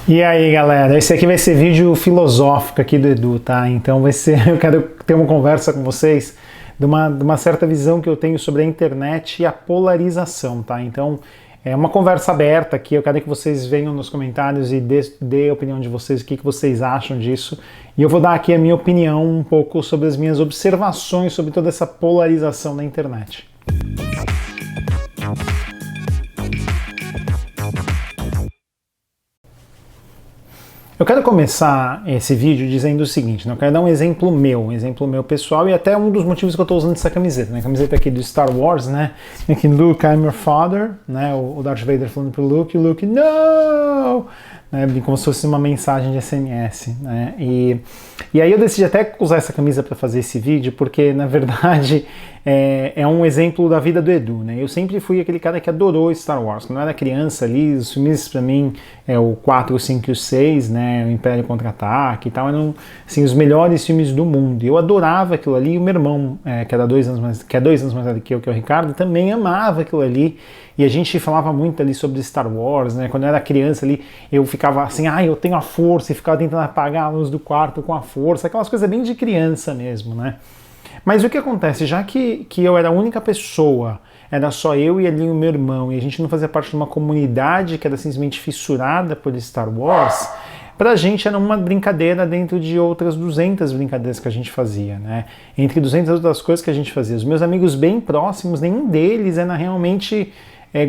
E aí, galera, esse aqui vai ser vídeo filosófico aqui do Edu, tá? Então eu quero ter uma conversa com vocês de uma certa visão que eu tenho sobre a internet e a polarização, tá? Então é uma conversa aberta aqui, eu quero que vocês venham nos comentários e dê a opinião de vocês, o que vocês acham disso. E eu vou dar aqui a minha opinião um pouco sobre as minhas observações sobre toda essa polarização da internet. Eu quero começar esse vídeo dizendo o seguinte, né? Eu quero dar um exemplo meu pessoal e até um dos motivos que eu estou usando essa camiseta, né? A camiseta aqui do Star Wars, né? Aqui, Luke, I'm your father, né? O Darth Vader falando pro Luke, Luke, no! Né? Como se fosse uma mensagem de SMS, né? E aí eu decidi até usar essa camisa para fazer esse vídeo, porque na verdade é um exemplo da vida do Edu, né? Eu sempre fui aquele cara que adorou Star Wars. Quando eu era criança ali, os filmes para mim, o 4, o 5 e o 6, né? O Império Contra-Ataque e tal, eram assim, os melhores filmes do mundo. Eu adorava aquilo ali, e o meu irmão, que é 2 anos mais velho que eu, que é o Ricardo, também amava aquilo ali. E a gente falava muito ali sobre Star Wars, né? Quando eu era criança ali, eu ficava assim, eu tenho a força, e ficava tentando apagar a luz do quarto com a força, aquelas coisas bem de criança mesmo, né? Mas o que acontece, já que eu era a única pessoa, era só eu e ali o meu irmão, e a gente não fazia parte de uma comunidade que era simplesmente fissurada por Star Wars, pra gente era uma brincadeira dentro de outras 200 brincadeiras que a gente fazia, né? Entre 200 outras coisas que a gente fazia. Os meus amigos bem próximos, nenhum deles era realmente...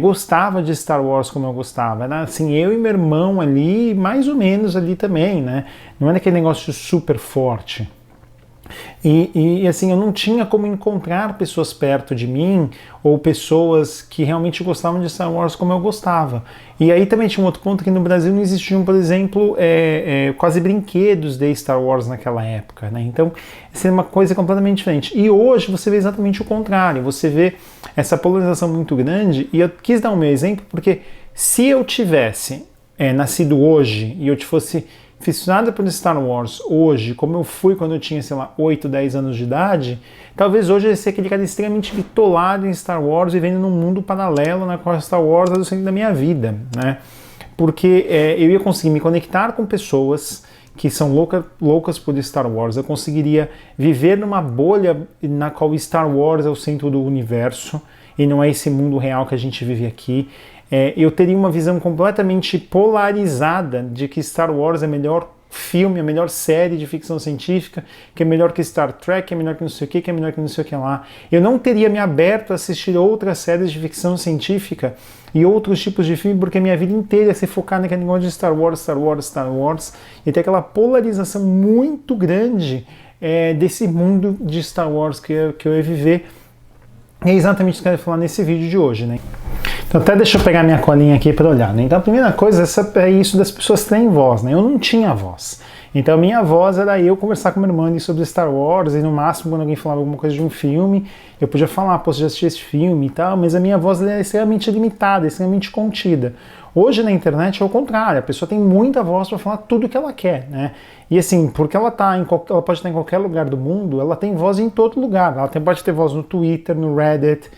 gostava de Star Wars como eu gostava, era assim, eu e meu irmão ali, mais ou menos ali também, né? Não era aquele negócio super forte. E assim, eu não tinha como encontrar pessoas perto de mim ou pessoas que realmente gostavam de Star Wars como eu gostava. E aí também tinha um outro ponto que no Brasil não existiam, por exemplo, quase brinquedos de Star Wars naquela época, né? Então, isso é uma coisa completamente diferente. E hoje você vê exatamente o contrário, você vê essa polarização muito grande, e eu quis dar o meu exemplo porque se eu tivesse nascido hoje e eu fosse fissurado por Star Wars hoje, como eu fui quando eu tinha, sei lá, 8, 10 anos de idade, talvez hoje eu ia ser aquele cara extremamente bitolado em Star Wars, vivendo num mundo paralelo na qual Star Wars era o centro da minha vida, né? Porque eu ia conseguir me conectar com pessoas que são loucas por Star Wars, eu conseguiria viver numa bolha na qual Star Wars é o centro do universo e não é esse mundo real que a gente vive aqui. Eu teria uma visão completamente polarizada de que Star Wars é o melhor filme, a melhor série de ficção científica, que é melhor que Star Trek, que é melhor que não sei o que é melhor que não sei o que lá. Eu não teria me aberto a assistir outras séries de ficção científica e outros tipos de filme, porque a minha vida inteira ia se focar naquele negócio de Star Wars, Star Wars, Star Wars, e ter aquela polarização muito grande desse mundo de Star Wars que eu ia viver. É exatamente o que eu quero falar nesse vídeo de hoje, né? Então até deixa eu pegar minha colinha aqui para olhar, né? Então a primeira coisa é isso das pessoas terem voz, né? Eu não tinha voz. Então a minha voz era eu conversar com meu irmão sobre Star Wars, e no máximo quando alguém falava alguma coisa de um filme, eu podia falar, posso já assistir esse filme e tal, mas a minha voz é extremamente limitada, extremamente contida. Hoje na internet é o contrário, a pessoa tem muita voz para falar tudo o que ela quer, né? E assim, porque ela pode estar em qualquer lugar do mundo, ela tem voz em todo lugar. Ela pode ter voz no Twitter, no Reddit,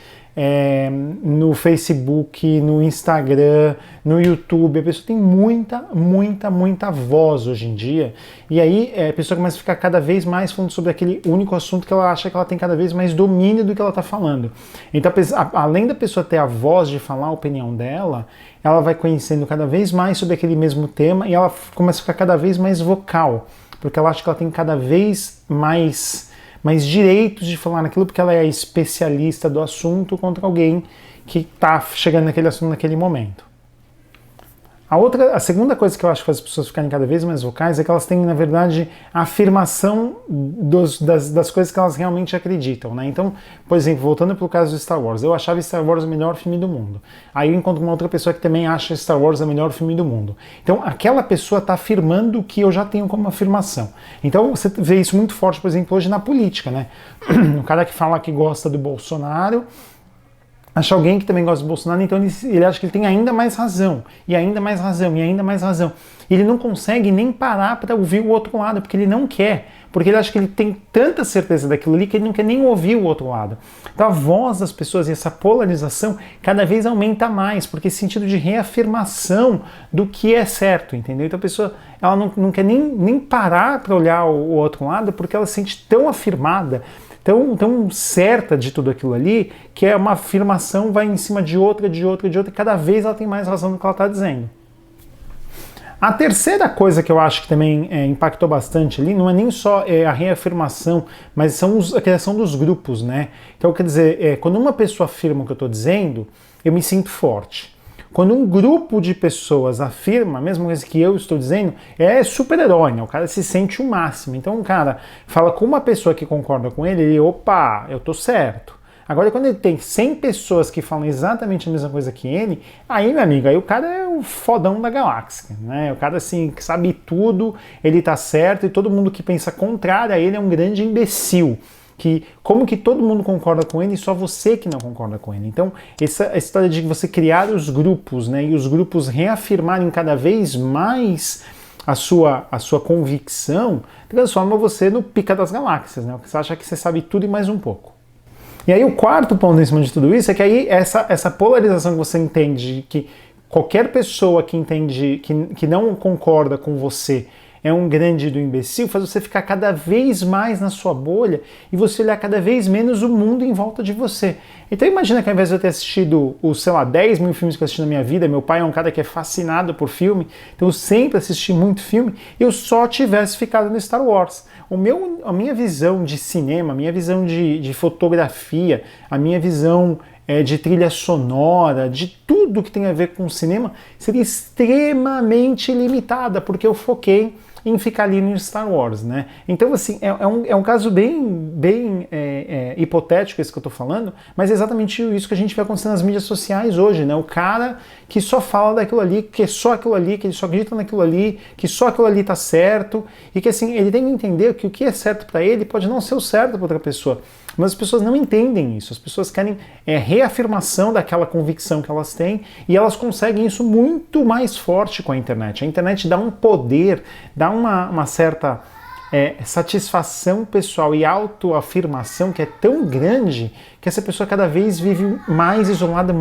no Facebook, no Instagram, no YouTube. A pessoa tem muita voz hoje em dia. E aí a pessoa começa a ficar cada vez mais falando sobre aquele único assunto que ela acha que ela tem cada vez mais domínio do que ela está falando. Então, além da pessoa ter a voz de falar a opinião dela, ela vai conhecendo cada vez mais sobre aquele mesmo tema e ela começa a ficar cada vez mais vocal, porque ela acha que ela tem cada vez mais direitos de falar naquilo, porque ela é a especialista do assunto contra alguém que está chegando naquele assunto naquele momento. A segunda coisa que eu acho que faz as pessoas ficarem cada vez mais vocais é que elas têm, na verdade, a afirmação das coisas que elas realmente acreditam, né? Então, por exemplo, voltando para o caso de Star Wars, eu achava Star Wars o melhor filme do mundo. Aí eu encontro uma outra pessoa que também acha Star Wars o melhor filme do mundo. Então, aquela pessoa está afirmando o que eu já tenho como afirmação. Então, você vê isso muito forte, por exemplo, hoje na política, né? O cara que fala que gosta do Bolsonaro acha alguém que também gosta do Bolsonaro, então ele acha que ele tem ainda mais razão, e ainda mais razão, e ainda mais razão. E ele não consegue nem parar para ouvir o outro lado, porque ele não quer, porque ele acha que ele tem tanta certeza daquilo ali que ele não quer nem ouvir o outro lado. Então a voz das pessoas e essa polarização cada vez aumenta mais, porque esse sentido de reafirmação do que é certo, entendeu? Então a pessoa ela não quer nem parar para olhar o outro lado, porque ela se sente tão afirmada, tão certa de tudo aquilo ali, que é uma afirmação vai em cima de outra, e cada vez ela tem mais razão do que ela está dizendo. A terceira coisa que eu acho que também impactou bastante ali, não é nem só a reafirmação, mas são a criação dos grupos, né? Então, quer dizer, quando uma pessoa afirma o que eu estou dizendo, eu me sinto forte. Quando um grupo de pessoas afirma a mesma coisa que eu estou dizendo, é super-herói, né? O cara se sente o máximo. Então, o cara fala com uma pessoa que concorda com ele, opa, eu tô certo. Agora, quando ele tem 100 pessoas que falam exatamente a mesma coisa que ele, aí, meu amigo, aí o cara é o fodão da galáxia, né? O cara, assim, que sabe tudo, ele tá certo, e todo mundo que pensa contrário a ele é um grande imbecil. Que como que todo mundo concorda com ele e só você que não concorda com ele. Então, essa história de você criar os grupos, né, e os grupos reafirmarem cada vez mais a sua convicção, transforma você no pica das galáxias, né? Você acha que você sabe tudo e mais um pouco. E aí o quarto ponto em cima de tudo isso é que aí essa polarização que você entende, que qualquer pessoa que entende, que não concorda com você é um grande do imbecil, faz você ficar cada vez mais na sua bolha e você olhar cada vez menos o mundo em volta de você. Então imagina que ao invés de eu ter assistido os, 10 mil filmes que eu assisti na minha vida, meu pai é um cara que é fascinado por filme, então eu sempre assisti muito filme, eu só tivesse ficado no Star Wars. A minha visão de cinema, a minha visão de fotografia, a minha visão de trilha sonora, de tudo que tem a ver com cinema, seria extremamente limitada, porque eu foquei em ficar ali no Star Wars, né? Então, assim, é um caso bem hipotético esse que eu tô falando, mas é exatamente isso que a gente vê acontecendo nas mídias sociais hoje, né? O cara que só fala daquilo ali, que é só aquilo ali, que ele só acredita naquilo ali, que só aquilo ali tá certo, e que, assim, ele tem que entender que o que é certo para ele pode não ser o certo para outra pessoa. Mas as pessoas não entendem isso, as pessoas querem reafirmação daquela convicção que elas têm e elas conseguem isso muito mais forte com a internet. A internet dá um poder, dá uma certa satisfação pessoal e autoafirmação que é tão grande que essa pessoa cada vez vive mais isolada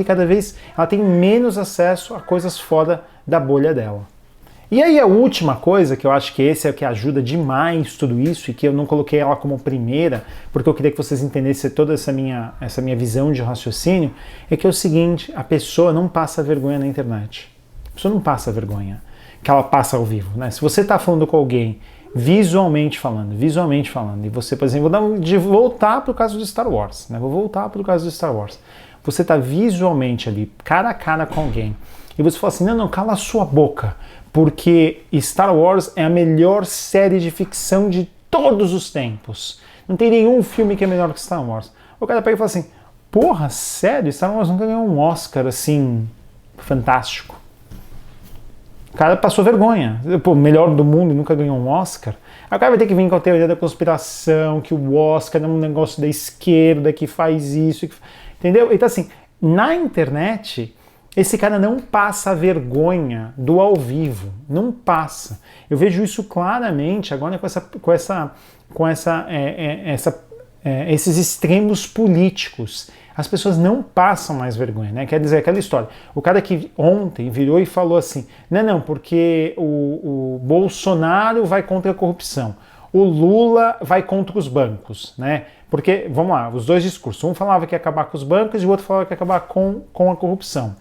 e cada vez ela tem menos acesso a coisas fora da bolha dela. E aí a última coisa, que eu acho que esse é o que ajuda demais tudo isso, e que eu não coloquei ela como primeira, porque eu queria que vocês entendessem toda essa minha visão de raciocínio, é que é o seguinte, a pessoa não passa vergonha na internet. A pessoa não passa vergonha que ela passa ao vivo, né? Se você está falando com alguém visualmente falando, e você, por exemplo, vou voltar para o caso do Star Wars, né? Você está visualmente ali, cara a cara com alguém, e você fala assim, não, cala a sua boca, porque Star Wars é a melhor série de ficção de todos os tempos. Não tem nenhum filme que é melhor que Star Wars. O cara pega e fala assim, porra, sério? Star Wars nunca ganhou um Oscar, assim, fantástico. O cara passou vergonha. Pô, melhor do mundo e nunca ganhou um Oscar. Aí o cara vai ter que vir com a teoria da conspiração, que o Oscar é um negócio da esquerda, que faz isso, entendeu? Então, assim, na internet, esse cara não passa vergonha do ao vivo, não passa. Eu vejo isso claramente agora esses extremos políticos. As pessoas não passam mais vergonha, né? Quer dizer, aquela história. O cara que ontem virou e falou assim, não, porque o Bolsonaro vai contra a corrupção. O Lula vai contra os bancos, né? Porque, vamos lá, os dois discursos. Um falava que ia acabar com os bancos e o outro falava que ia acabar com a corrupção.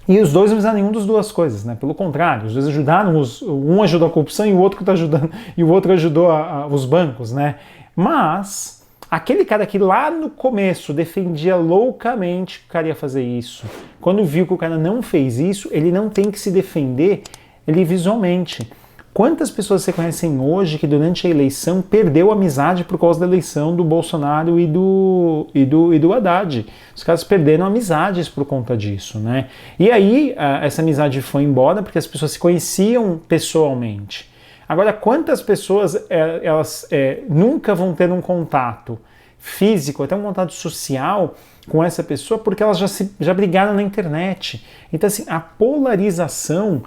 E os dois não fizeram nenhuma das duas coisas, né? Pelo contrário, os dois ajudaram, um ajudou a corrupção e o outro que está ajudando, e o outro ajudou os bancos, né? Mas aquele cara que lá no começo defendia loucamente que o cara ia fazer isso, quando viu que o cara não fez isso, ele não tem que se defender ele visualmente. Quantas pessoas você conhecem hoje que durante a eleição perdeu amizade por causa da eleição do Bolsonaro e do Haddad? Os caras perderam amizades por conta disso, né? E aí essa amizade foi embora porque as pessoas se conheciam pessoalmente. Agora, quantas pessoas elas nunca vão ter um contato físico, até um contato social com essa pessoa, porque elas já brigaram na internet. Então, assim, a polarização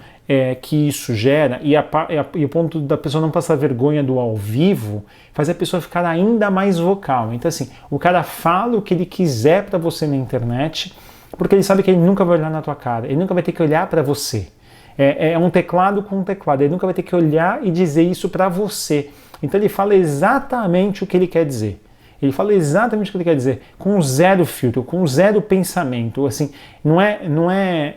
que isso gera e o ponto da pessoa não passar vergonha do ao vivo faz a pessoa ficar ainda mais vocal. Então, assim, o cara fala o que ele quiser para você na internet, porque ele sabe que ele nunca vai olhar na tua cara, ele nunca vai ter que olhar para você. É um teclado com um teclado, ele nunca vai ter que olhar e dizer isso para você. Então ele fala exatamente o que ele quer dizer. Ele fala exatamente o que ele quer dizer, com zero filtro, com zero pensamento. Assim, não é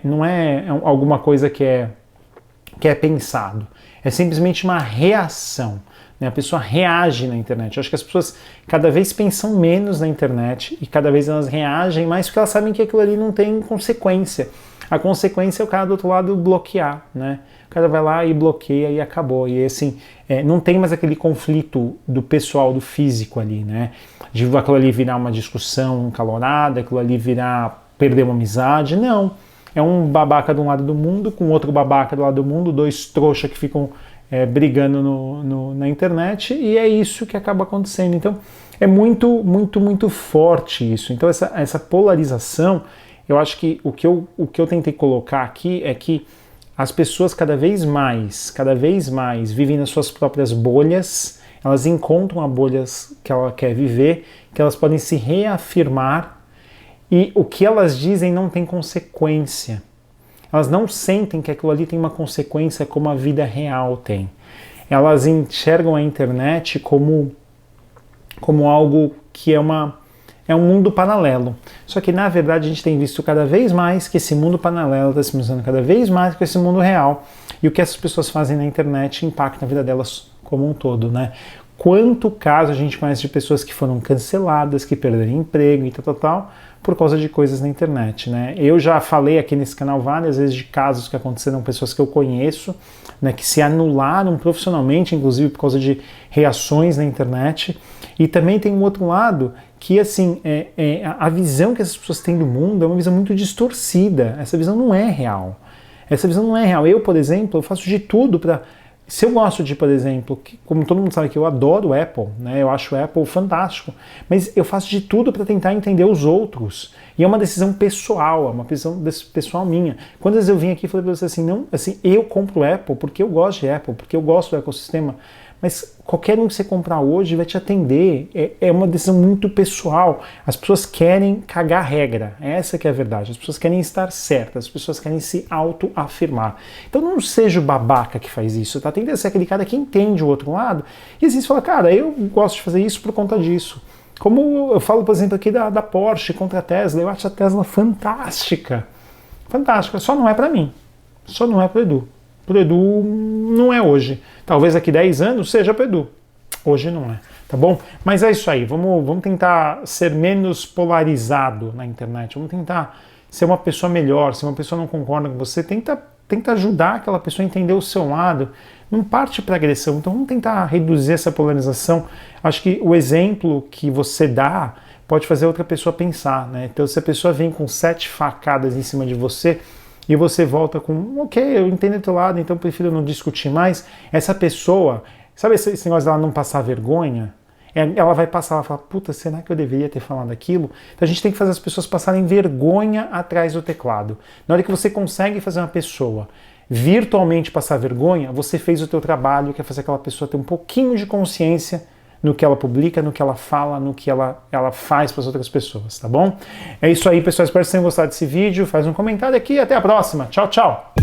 alguma coisa que é pensado. É simplesmente uma reação. Né? A pessoa reage na internet. Eu acho que as pessoas cada vez pensam menos na internet e cada vez elas reagem mais porque elas sabem que aquilo ali não tem consequência. A consequência é o cara do outro lado bloquear, né? O cara vai lá e bloqueia e acabou. E assim, não tem mais aquele conflito do pessoal, do físico ali, né? De aquilo ali virar uma discussão calorada, aquilo ali virar perder uma amizade. Não. É um babaca de um lado do mundo com outro babaca do lado do mundo, dois trouxas que ficam brigando na internet, e é isso que acaba acontecendo. Então, é muito, muito, muito forte isso. Então, essa polarização, eu acho que o que eu tentei colocar aqui é que as pessoas cada vez mais vivem nas suas próprias bolhas, elas encontram as bolhas que ela quer viver, que elas podem se reafirmar, e o que elas dizem não tem consequência. Elas não sentem que aquilo ali tem uma consequência como a vida real tem. Elas enxergam a internet como algo que é um mundo paralelo. Só que, na verdade, a gente tem visto cada vez mais que esse mundo paralelo está se misturando cada vez mais com esse mundo real. E o que essas pessoas fazem na internet impacta a vida delas como um todo, né? Quanto caso a gente conhece de pessoas que foram canceladas, que perderam emprego e tal, por causa de coisas na internet, né? Eu já falei aqui nesse canal várias vezes de casos que aconteceram com pessoas que eu conheço, né, que se anularam profissionalmente, inclusive por causa de reações na internet. E também tem um outro lado que, assim, a visão que essas pessoas têm do mundo é uma visão muito distorcida. Essa visão não é real. Essa visão não é real. Eu, por exemplo, eu faço de tudo para... Se eu gosto de, por exemplo, como todo mundo sabe que eu adoro o Apple, né? Eu acho o Apple fantástico, mas eu faço de tudo para tentar entender os outros. E é uma decisão pessoal, é uma decisão pessoal minha. Quantas vezes eu vim aqui e falei para você assim, não, assim, eu compro o Apple porque eu gosto de Apple, porque eu gosto do ecossistema, mas qualquer um que você comprar hoje vai te atender. É uma decisão muito pessoal. As pessoas querem cagar regra. Essa que é a verdade. As pessoas querem estar certas. As pessoas querem se autoafirmar. Então não seja o babaca que faz isso, tá? Tem que ser aquele cara que entende o outro lado e às vezes fala, cara, eu gosto de fazer isso por conta disso. Como eu falo, por exemplo, aqui da Porsche contra a Tesla. Eu acho a Tesla fantástica. Fantástica. Só não é para mim. Só não é para o Edu. Para o Edu não é hoje. Talvez daqui 10 anos seja para o Edu. Hoje não é, tá bom? Mas é isso aí. Vamos tentar ser menos polarizado na internet. Vamos tentar ser uma pessoa melhor. Se uma pessoa não concorda com você, tenta ajudar aquela pessoa a entender o seu lado. Não parte para agressão. Então vamos tentar reduzir essa polarização. Acho que o exemplo que você dá pode fazer outra pessoa pensar, né? Então se a pessoa vem com 7 facadas em cima de você e você volta com, ok, eu entendo o teu lado, então eu prefiro não discutir mais, essa pessoa, sabe esse negócio dela não passar vergonha? Ela vai passar, ela fala, puta, será que eu deveria ter falado aquilo? Então a gente tem que fazer as pessoas passarem vergonha atrás do teclado. Na hora que você consegue fazer uma pessoa virtualmente passar vergonha, você fez o teu trabalho, que é fazer aquela pessoa ter um pouquinho de consciência no que ela publica, no que ela fala, no que ela faz para as outras pessoas, tá bom? É isso aí, pessoal. Espero que vocês tenham gostado desse vídeo. Faz um comentário aqui e até a próxima. Tchau, tchau!